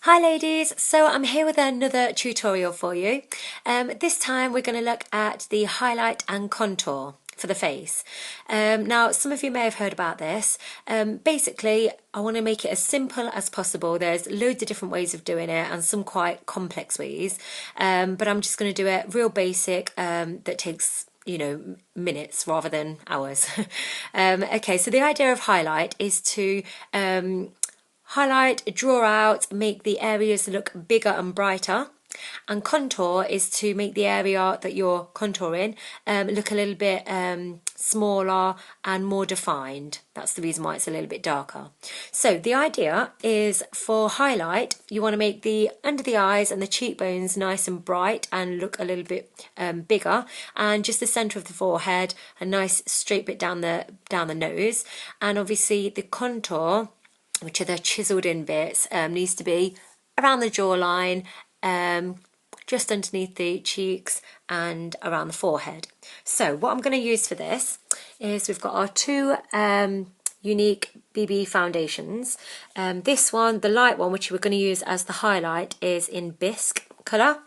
Hi ladies, so I'm here with another tutorial for you. This time we're going to look at the highlight and contour for the face. Now some of you may have heard about this. Basically I want to make it as simple as possible. There's loads of different ways of doing it and some quite complex ways, but I'm just going to do it real basic that takes minutes rather than hours. Okay, so the idea of highlight is to highlight, draw out, make the areas look bigger and brighter. And contour is to make the area that you're contouring look a little bit smaller and more defined. That's the reason why it's a little bit darker. So the idea is for highlight, you want to make the under the eyes and the cheekbones nice and bright and look a little bit bigger, and just the centre of the forehead, a nice straight bit down the nose, and obviously the contour, which are the chiselled in bits, needs to be around the jawline, just underneath the cheeks and around the forehead. So what I'm going to use for this is we've got our two unique BB foundations. This one, the light one, which we're going to use as the highlight, is in bisque colour,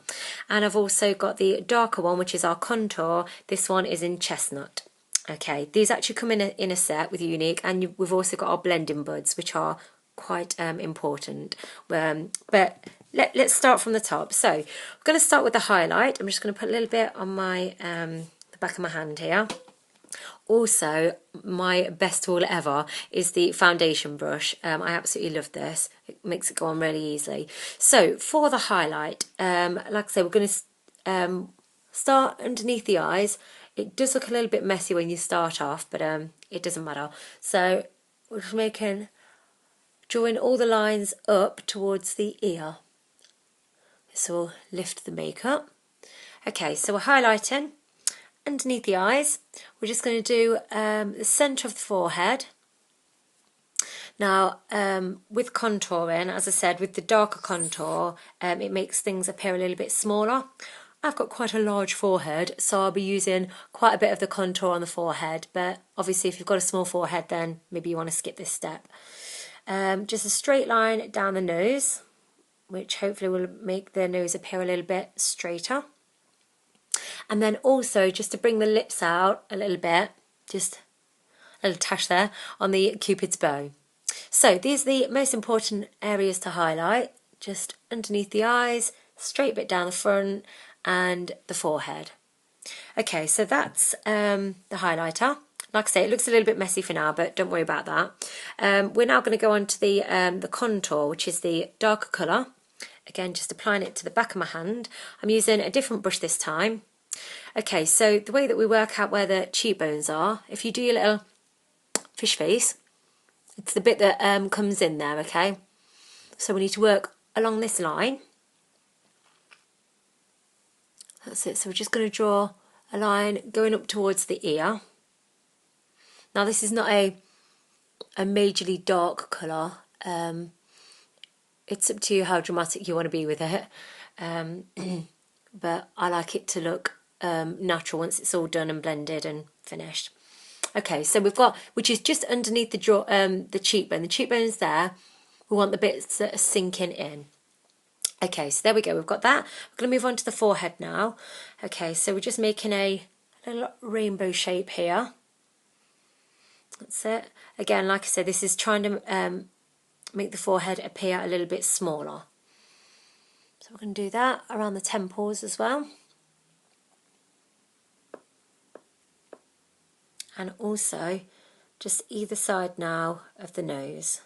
and I've also got the darker one, which is our contour. This one is in chestnut. Okay, these actually come in a set with Unique, and we've also got our blending buds, which are quite important. But let's start from the top. So I'm going to start with the highlight. I'm just going to put a little bit on my the back of my hand here. Also, my best tool ever is the foundation brush. I absolutely love this. It makes it go on really easily. So for the highlight, like I say, we're going to start underneath the eyes. It does look a little bit messy when you start off, but it doesn't matter. So we're just drawing all the lines up towards the ear. This will lift the makeup. Okay, so we're highlighting underneath the eyes. We're just going to do the centre of the forehead. Now, with contouring, as I said, with the darker contour, it makes things appear a little bit smaller. I've got quite a large forehead, so I'll be using quite a bit of the contour on the forehead, but obviously if you've got a small forehead, then maybe you want to skip this step. Just a straight line down the nose, which hopefully will make the nose appear a little bit straighter. And then also, just to bring the lips out a little bit, just a little touch there on the Cupid's bow. So these are the most important areas to highlight, just underneath the eyes, straight bit down the front, and the forehead. Okay, so that's the highlighter. Like I say, it looks a little bit messy for now, but don't worry about that. We're now going to go on to the contour, which is the darker colour. Again, just applying it to the back of my hand. I'm using a different brush this time. Okay, so the way that we work out where the cheekbones are, if you do your little fish face, it's the bit that comes in there, okay? So we need to work along this line. That's it. So we're just going to draw a line going up towards the ear. Now this is not a majorly dark colour. It's up to you how dramatic you want to be with it. But I like it to look natural once it's all done and blended and finished. Okay, so we've got, which is just underneath the cheekbone. The cheekbone's there. We want the bits that are sinking in. Okay, so there we go, we've got that. We're going to move on to the forehead now. Okay, so we're just making a little rainbow shape here. That's it. Again, like I said, this is trying to make the forehead appear a little bit smaller. So we're going to do that around the temples as well. And also just either side now of the nose.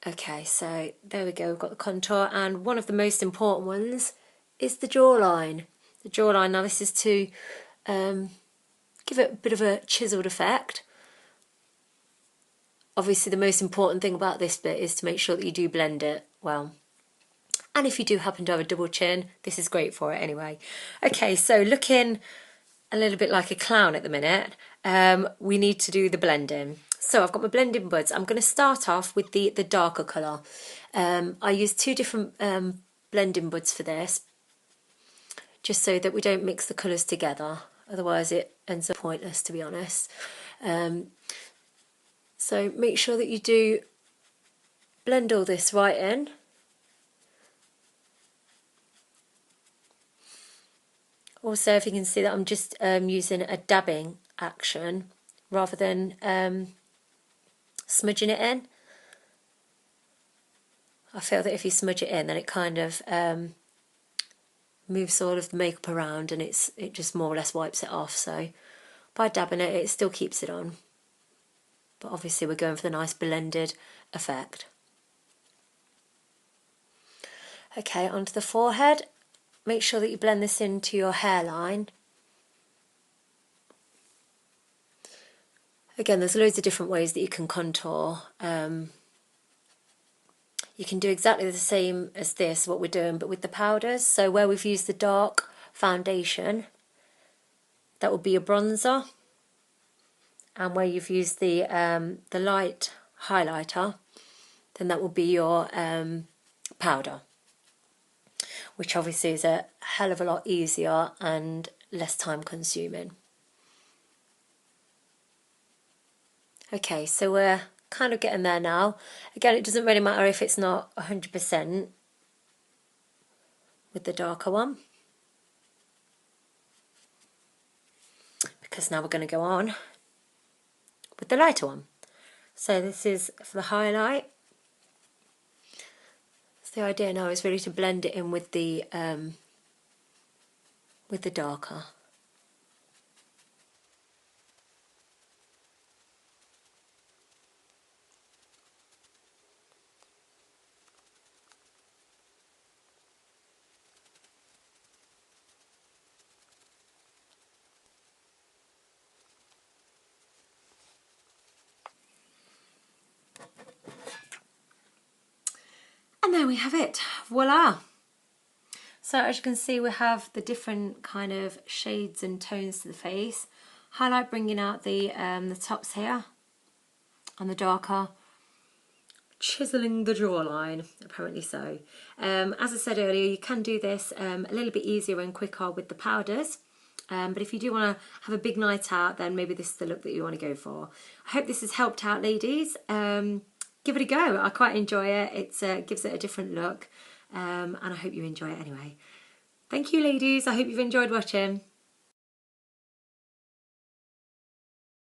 Okay, so there we go, we've got the contour, and one of the most important ones is the jawline. The jawline, now this is to give it a bit of a chiselled effect. Obviously the most important thing about this bit is to make sure that you do blend it well. And if you do happen to have a double chin, this is great for it anyway. Okay, so looking a little bit like a clown at the minute, we need to do the blending. So I've got my blending buds. I'm going to start off with the darker colour. I use two different blending buds for this, just so that we don't mix the colours together. otherwise it ends up pointless, to be honest. So make sure that you do blend all this right in. Also, if you can see that I'm just using a dabbing action rather than smudging it in. I feel that if you smudge it in, then it kind of moves all of the makeup around, and it just more or less wipes it off. So by dabbing it, it still keeps it on. But obviously we're going for the nice blended effect. Okay, onto the forehead. Make sure that you blend this into your hairline. Again, there's loads of different ways that you can contour. You can do exactly the same as this, what we're doing, but with the powders. So where we've used the dark foundation, that will be your bronzer. And where you've used the light highlighter, then that will be your powder, which obviously is a hell of a lot easier and less time consuming. Okay, so we're kind of getting there now. Again, it doesn't really matter if it's not 100% with the darker one, because now we're going to go on with the lighter one. So this is for the highlight. So the idea now is really to blend it in with the darker. And there we have it, voila! So as you can see, we have the different kind of shades and tones to the face. Highlight bringing out the tops here, and the darker chiselling the jawline, apparently so. As I said earlier, you can do this a little bit easier and quicker with the powders. But if you do want to have a big night out, then maybe this is the look that you want to go for. I hope this has helped out, ladies. Give it a go. I quite enjoy it. It gives it a different look, and I hope you enjoy it anyway. Thank you, ladies. I hope you've enjoyed watching.